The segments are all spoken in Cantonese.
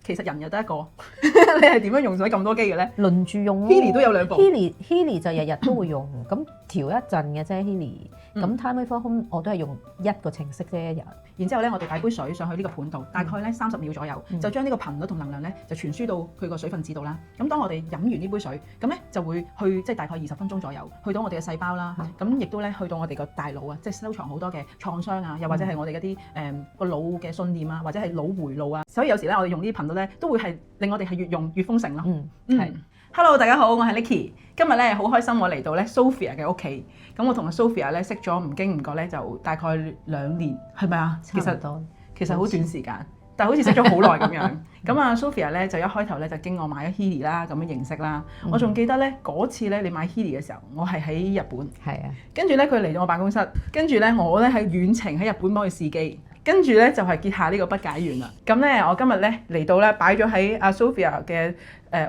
其實人又得一個，你係點樣用咗咁多機嘅咧？輪住用咯。Healy 都有兩部 Healy 就日日都會用，咁調一陣嘅啫 Healy。咁 Time for Home 我都係用一個程式啫一日。然之後咧，我哋擺杯水上去呢個盤度，大概咧30秒左右，就將呢個頻率同能量咧就傳輸到佢個水分子度啦。咁當我哋飲完呢杯水，咁咧就會去即係大概20分鐘左右，去到我哋嘅細胞啦。咁亦都咧去到我哋個大腦啊，即係收藏好多嘅創傷啊，又或者係我哋嗰啲個腦嘅信念啊，或者係腦回路啊。所以有時咧，我哋用呢啲頻率咧，都會係令我哋係越用越豐盛咯。係。Hello， 大家好，我係 Nicky。今日咧好開心，我嚟到咧 Sophia 嘅屋企。咁我同阿 Sophia 咧識咗唔經唔覺咧就大概2年，係咪啊？其實好短時間，但係好似識咗好耐咁樣。咁啊 Sophia 咧就一開頭咧就經我買咗 Healy 啦，咁樣認識啦。我仲記得咧嗰次咧你買 Healy 嘅時候，我係喺日本。係啊。跟住咧佢嚟咗我辦公室，跟住咧我咧喺遠程喺日本幫佢試機。跟住咧就係結下呢個不解緣啦。咁咧我今日咧嚟到咧擺咗喺阿 Sophia 嘅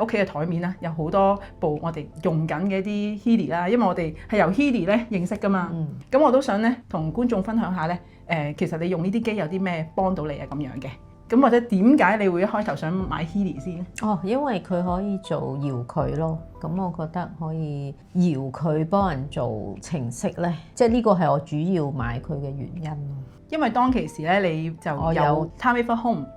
屋企嘅台面啦，有好多部我哋用緊嘅一啲 Healy 啦，因為我哋係由 Healy 咧認識噶嘛。咁我都想咧同觀眾分享下咧其實你用呢啲機有啲咩幫到你啊咁樣嘅。咁或者點解你會一開頭想買 Healy 先？因為佢可以做遙距咯。咁我覺得可以遙距幫人做程式咧，即係呢個係我主要買佢嘅原因咯。因為當其時咧，你就有 Time for Home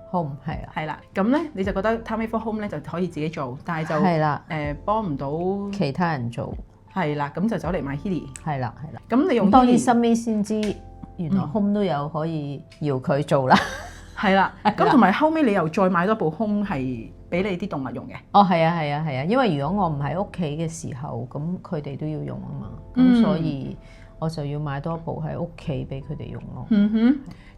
係啊，係啦，咁咧你就覺得 Time for Home 咧就可以自己做，但係就係啦，幫唔到其他人做，係啦，咁就走嚟買 Healy，係啦，咁你用 Healy，當然後尾先知原來 Home 都有可以遙距做啦，係啦，咁同埋後尾你又再買多部 Home 係俾你啲動物用嘅。係啊，因為如果我唔喺屋企嘅時候，咁佢哋都要用啊嘛，咁所以我就要買多部喺屋企俾佢哋用咯。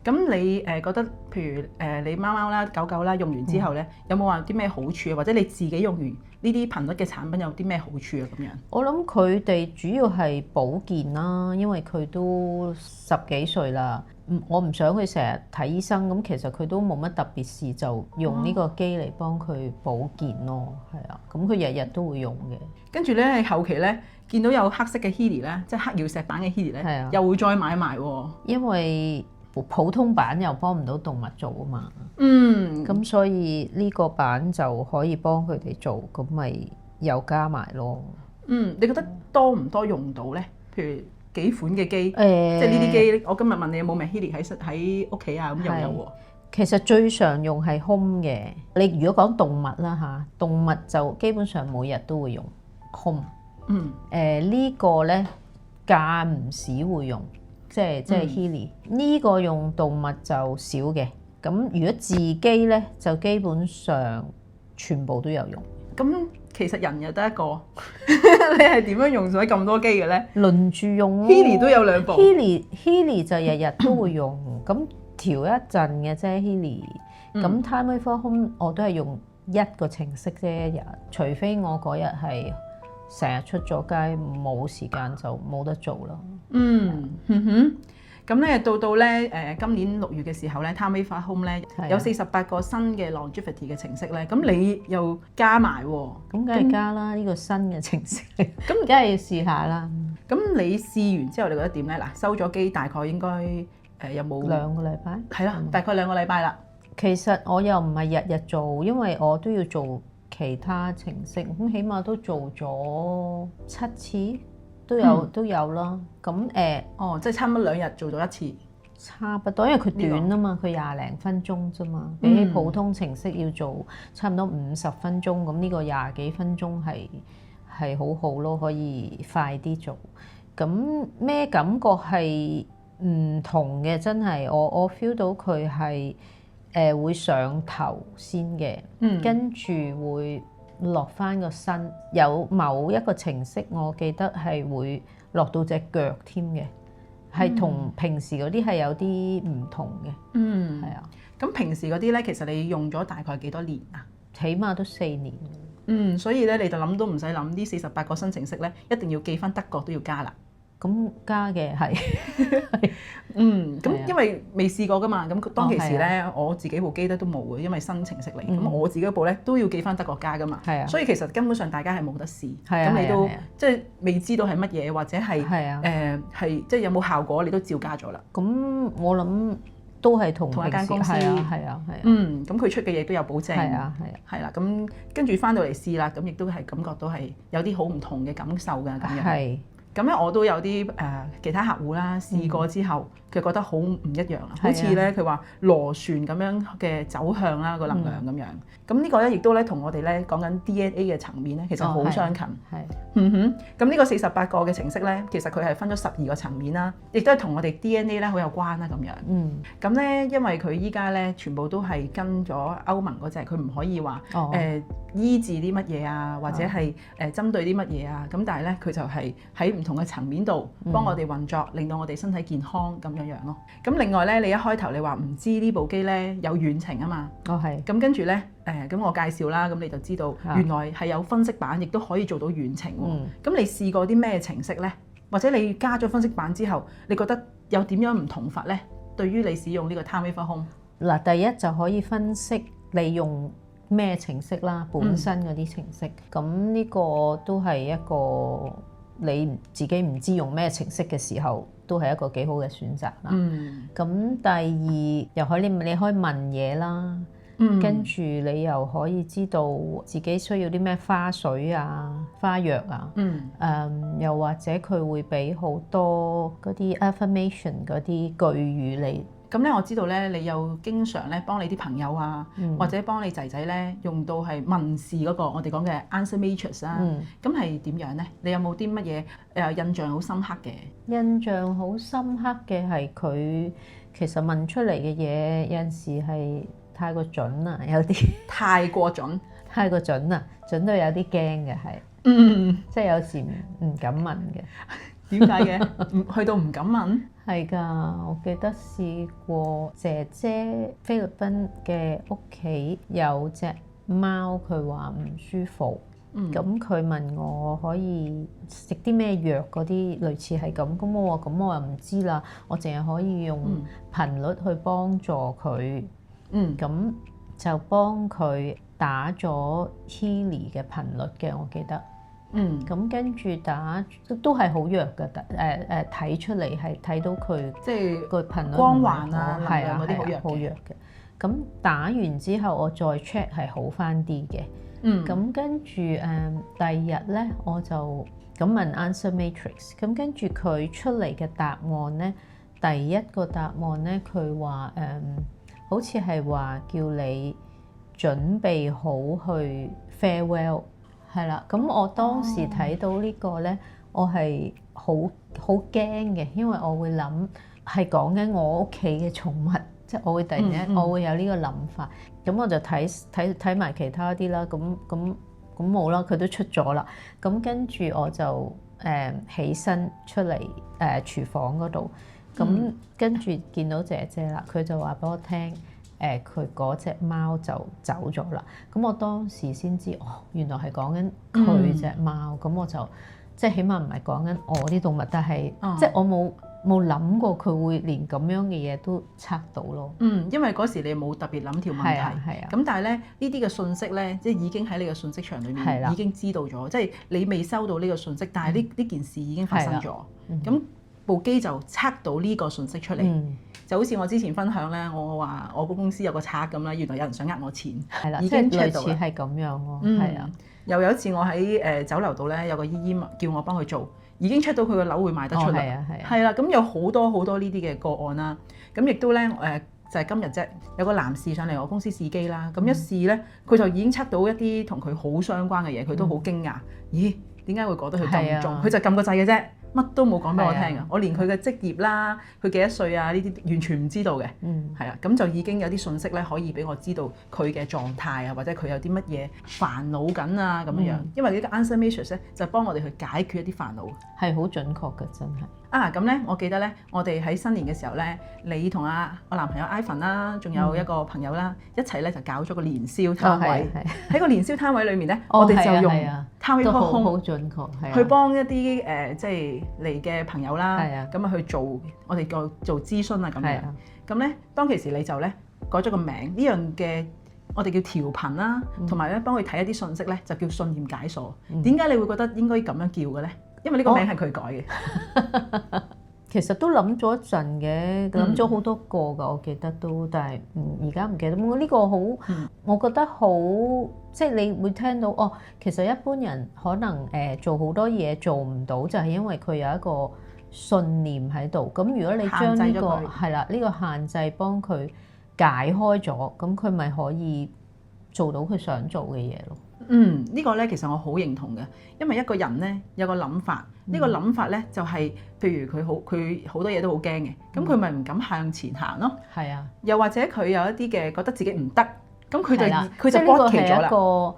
咁你覺得譬如你貓貓啦、狗狗啦用完之後咧，有冇話啲咩好處啊？或者你自己用完呢啲頻率嘅產品有啲咩好處啊？咁樣我諗佢哋主要係保健啦，因為佢都10幾歲啦。我唔想佢成日睇醫生，咁其實佢都冇乜特別事，就用呢個機嚟幫佢保健咯。係啊，咁佢日日都會用嘅。跟住咧，後期咧見到有黑色嘅 Healy 咧，即係黑曜石版嘅 Healy 咧，又會再買埋喎。因為普通版又幫唔到動物做啊嘛。咁所以呢個版就可以幫佢哋做，咁咪又加埋咯。你覺得多唔多用到咧？譬如幾款嘅機，即係呢啲機。我今日問你有冇咩 Healy 喺屋企啊？咁又有喎。其實最常用係 Home 嘅。你如果講動物啦嚇，動物就基本上每日都會用 Home。呢個咧間唔時會用，即係 Healy。呢個用動物就少嘅。咁如果自己咧，就基本上全部都有用。咁其實人又得一個，你係點樣用咗咁多機嘅咧？輪住用咯。Healy 都有兩部。Healy 就日日都會用，咁調一陣嘅啫 Healy。咁 Time for Home 我都係用一個程式啫一日，除非我嗰日係成日出咗街冇時間就冇得做啦。咁咧到咧今年6月嘅時候咧 Time for Home 咧有48個新嘅 longevity 嘅程式咧，咁你又加埋喎。咁梗係加啦，呢個新嘅程式，咁梗係要試下啦。咁你試完之後你覺得點咧？嗱，收咗機大概應該有冇2個禮拜？係啦，大概2個禮拜啦。其實我又唔係日日做，因為我都要做其他程式，咁起碼都做咗7次。都有啦，咁即係差唔多2日做咗1次，差不多，因為佢短啊嘛，佢20零分鐘啫嘛，比起普通程式要做差唔多50分鐘，咁呢個20幾分鐘係好好咯，可以快啲做。咁咩感覺係唔同嘅？真係我 feel 到佢係會上頭先嘅，跟住會落翻個身，有某一個程式我記得係會落到隻腳添嘅，係同平時嗰啲係有啲唔同嘅。係啊。咁平時嗰啲咧，其實你用咗大概幾多年啊？起碼都4年。所以咧你就諗都唔使諗，呢48個新程式咧，一定要記翻德國都要加啦。咁加嘅係，咁因為未試過噶嘛，咁當其時咧，我自己部機咧都冇嘅，因為新程式嚟，咁我自己部咧都要記翻德國加噶嘛，所以其實根本上大家係冇得試，咁你都即係未知道係乜嘢，或者係即係有冇效果，你都照加咗啦。咁我諗都係同一間公司，係啊，咁佢出嘅嘢都有保證，係啦，咁跟住翻到嚟試啦，咁亦都係感覺到係有啲好唔同嘅感受㗎咁樣。係。咁咧我都有啲其他客戶啦，試過之後佢覺得好唔一樣啦，好似咧佢話螺旋咁樣嘅走向啦，個能量咁樣。咁呢個咧亦都咧同我哋咧講緊 DNA 嘅層面咧，其實好相近。咁呢個48個嘅程式咧，其實佢係分咗12個層面啦，亦都係同我哋 DNA 咧好有關啦咁樣。咁咧因為佢依家咧全部都係跟咗歐盟嗰隻，佢唔可以話醫治啲乜嘢啊，或者係針對啲乜嘢啊。咁但係咧佢就係喺唔同嘅層面度幫我哋運作，令到我哋身體健康咁樣咯。咁另外咧，你一開頭你話唔知呢部機咧有遠程啊嘛。咁跟住咧咁我介紹啦，咁你就知道原來係有分析版，亦都可以做到遠程喎。咁你試過啲咩程式咧？或者你加咗分析版之後，你覺得有點樣唔同法咧？對於你使用呢個 TimeWaver Home，嗱，第一就可以分析你用咩程式啦，本身嗰啲程式。咁呢個都係一個你自己唔知用咩程式嘅時候，都係一個幾好嘅選擇啦。咁第二又可以你可以問嘢啦。跟住你又可以知道自己需要啲咩花水啊、花藥啊，又或者佢會俾好多嗰啲 affirmation 嗰啲句語你。咁咧我知道咧，你又經常咧幫你啲朋友啊，或者幫你仔仔咧用到係問事嗰個我哋講嘅 answer matrix 啦。咁係點樣咧？你有冇啲乜嘢印象好深刻嘅？印象好深刻嘅係佢其實問出嚟嘅嘢有陣時係太過準啦，有啲太過準啦，準到有啲驚嘅係，即係有時唔敢問嘅。點解嘅？去到唔敢問？係㗎，我記得試過姐姐菲律賓嘅屋企有隻貓，佢話唔舒服，咁佢問我可以食啲咩藥嗰啲，類似係咁。咁我話咁我又唔知啦，我淨係可以用頻率去幫助佢。咁就幫佢打咗 Healy 嘅頻率嘅，我記得。咁跟住打都係好弱嘅，睇出嚟係睇到佢即係個頻率光環啊，能量嗰啲好弱嘅。咁打完之後，我再 check 係好返啲嘅。咁跟住第二日咧，我就咁問 Answer Matrix。咁跟住佢出嚟嘅答案咧，第一個答案咧，佢話好似係話叫你準備好去 farewell， 係啦。咁我當時睇到呢個咧，我係好驚嘅，因為我會諗係講緊我屋企嘅寵物，即係我會突然間我會有呢個諗法。咁我就睇埋其他啲啦。咁冇啦，佢都出咗啦。咁跟住我就起身出嚟廚房嗰度。咁跟住見到姐姐啦，佢就話俾我聽，佢嗰隻貓就走咗啦。咁我當時先知，原來係講緊佢隻貓。咁我就即係起碼唔係講緊我啲動物，但係即係我冇諗過佢會連咁樣嘅嘢都測到咯。因為嗰時你冇特別諗條問題。咁但係咧呢啲嘅信息咧，即係已經喺你嘅信息場裏面已經知道咗，即係你未收到呢個信息，但係呢件事已經發生咗。咁部機就測到呢個信息出嚟，就好似我之前分享咧，我話我個公司有個賊咁啦，原來有人想呃我錢，已經 check 到啦。類似係咁樣咯，係啊。又有一次我喺酒樓度咧，有個姨姨叫我幫佢做，已經 check 到佢個樓會賣得出嚟，係啦。咁有好多呢啲嘅個案啦。咁亦都咧就係今日啫，有個男士上嚟我公司試機啦。咁一試咧，佢就已經測到一啲同佢好相關嘅嘢，佢都好驚訝。咦？點解會覺得佢咁重？佢就撳個掣嘅啫。乜都冇講俾我聽啊！我連佢嘅職業啦，佢幾多歲啊，呢啲完全唔知道嘅。係啊，咁就已經有啲信息咧，可以俾我知道佢嘅狀態啊，或者佢有啲乜嘢煩惱緊啊咁樣。因為呢個 Answer Matrix 咧，就幫我哋去解決一啲煩惱，係好準確嘅，真係。咁咧，我記得咧，我哋喺新年嘅時候咧，你同我男朋友 Ivan 啦，仲有一個朋友啦，一齊咧就搞咗個年宵攤位。喺個年宵攤位裏面咧，我哋就用 TimeWaver Home 好準確，去幫一啲即係嚟嘅朋友啦，咁去做我哋做諮詢啊咁樣。咁咧，當其時你就咧改咗個名，呢樣嘅我哋叫調頻啦，同埋咧幫佢睇一啲信息咧，就叫信念解鎖。點解你會覺得應該咁樣叫嘅咧？因為呢個名係佢改嘅。其實都諗咗一陣嘅，諗咗好多個㗎，我記得都，但係而家唔記得。呢個好，我覺得好，即係你會聽到哦。其實一般人可能做好多嘢做唔到，就係因為佢有一個信念喺度。咁如果你將呢個係啦，呢個限制幫佢解開咗，咁佢咪可以做到佢想做嘅嘢咯。呢個咧其實我好認同嘅，因為一個人咧有個諗法，呢個諗法咧就係，譬如佢好多嘢都好驚嘅，咁佢咪唔敢向前行咯。係啊，又或者佢有一啲嘅覺得自己唔得，咁佢就 block 咗啦。即係呢個係一個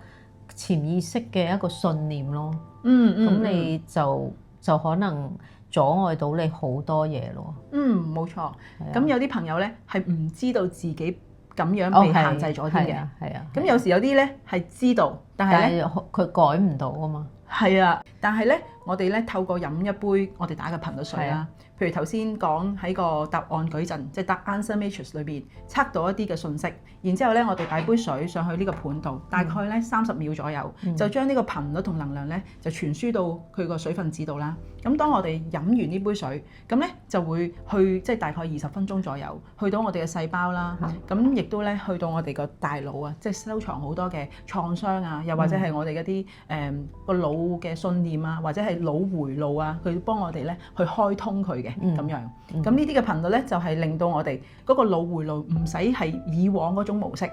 潛意識嘅一個信念咯。咁你就可能阻礙到你好多嘢咯。冇錯。咁有啲朋友咧係唔知道自己咁樣被限制咗啲嘅，係啊。咁有時有啲咧係知道，但係咧佢改唔到啊嘛。係啊，但係咧我哋咧透過飲一杯我哋打嘅頻率水啦，譬如頭先講喺個答案矩陣，即係答 answer matrix 裏邊測到一啲嘅信息，然之後咧我哋擺杯水上去呢個盤度，大概咧30秒左右，就將呢個頻率同能量咧就傳輸到佢個水分子度啦。咁當我哋飲完呢杯水，咁咧就會去即係大概20分鐘左右，去到我哋嘅細胞啦，咁亦都咧去到我哋個大腦啊，即係收藏好多嘅創傷啊，又或者係我哋嗰啲個腦嘅信念啊，或者係腦回路啊，佢幫我哋咧去開通佢嘅咁樣。咁呢啲嘅頻率咧就係令到我哋嗰個腦回路唔使係以往嗰種模式，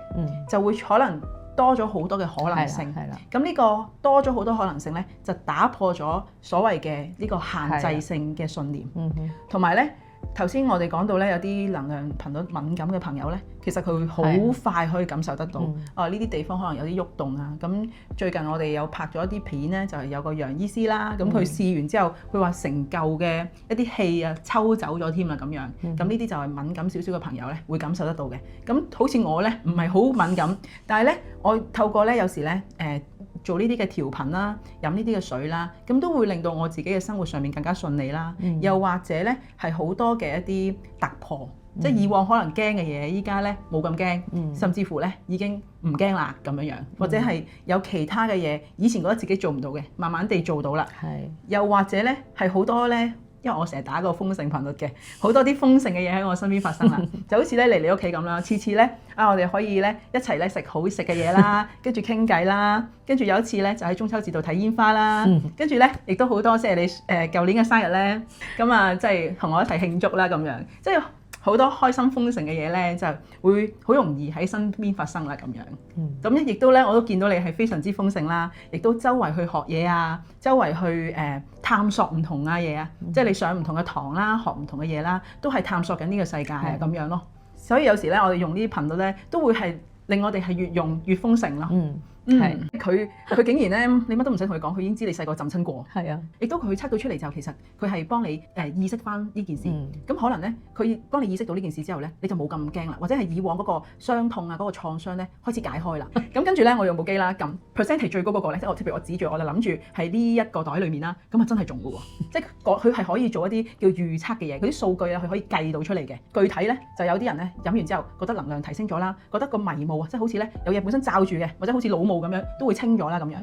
就會可能多咗好多嘅可能性。咁呢個多咗好多可能性咧，就打破咗所謂嘅呢個限制性嘅信念。同埋咧，頭先我哋講到咧，有啲能量頻率敏感嘅朋友咧，其實佢會好快可以感受得到。呢啲地方可能有啲喐動啊。咁最近我哋有拍咗一啲片咧，就係有個楊醫師啦。咁佢試完之後，佢話成嚿嘅一啲氣啊抽走咗添啦咁樣。咁呢啲就係敏感少少嘅朋友咧，會感受得到嘅。咁好似我咧唔係好敏感，但係咧我透過咧有時咧做呢啲嘅調頻啦，飲呢啲嘅水啦，咁都會令到我自己嘅生活上面更加順利啦。又或者咧係好多嘅一啲突破，即係以往可能驚嘅嘢，依家咧冇咁驚，甚至乎咧已經唔驚啦咁樣樣，或者係有其他嘅嘢，以前覺得自己做唔到嘅，慢慢地做到啦。又或者咧係好多咧。因為我成日打個豐盛頻率嘅，好多啲豐盛嘅嘢喺我身邊發生啦，就好似咧嚟你屋企咁啦，次次咧我哋可以咧一齊咧食好食嘅嘢啦，跟住傾偈啦，跟住有一次咧就喺中秋節度睇煙花啦，跟住咧亦都好多即係你舊年嘅生日咧，咁啊即係同我一齊慶祝啦咁樣，即係好多開心豐盛嘅嘢咧，就會好容易喺身邊發生啦咁樣。咁咧亦都咧，我都見到你係非常之豐盛啦，亦都周圍去學嘢啊，周圍去探索唔同嘅嘢啊，即係你上唔同嘅堂啦，學唔同嘅嘢啦，都係探索緊呢個世界啊咁樣咯。所以有時咧，我哋用呢啲頻率咧，都會係令我哋係越用越豐盛咯。佢竟然咧，你乜都唔使同佢講，佢已經知你細個浸親過。係啊，亦都佢測到出嚟就其實佢係幫你意識翻呢件事。咁可能咧，佢幫你意識到呢件事之後咧，你就冇咁驚啦，或者係以往嗰個傷痛啊、嗰個創傷咧開始解開啦。咁跟住咧，我用部機啦，撳 percentage 最高嗰個咧，即係譬如我指住我就諗住喺呢一個袋裡面啦，咁啊真係中㗎喎！即係佢係可以做一啲叫預測嘅嘢，佢啲數據啊，佢可以計到出嚟嘅。具體咧就有啲人咧飲完之後覺得能量提升咗啦，覺得個迷霧啊，即係好似咧有嘢本身罩住嘅，或者好似腦霧咁樣都會清咗啦咁樣。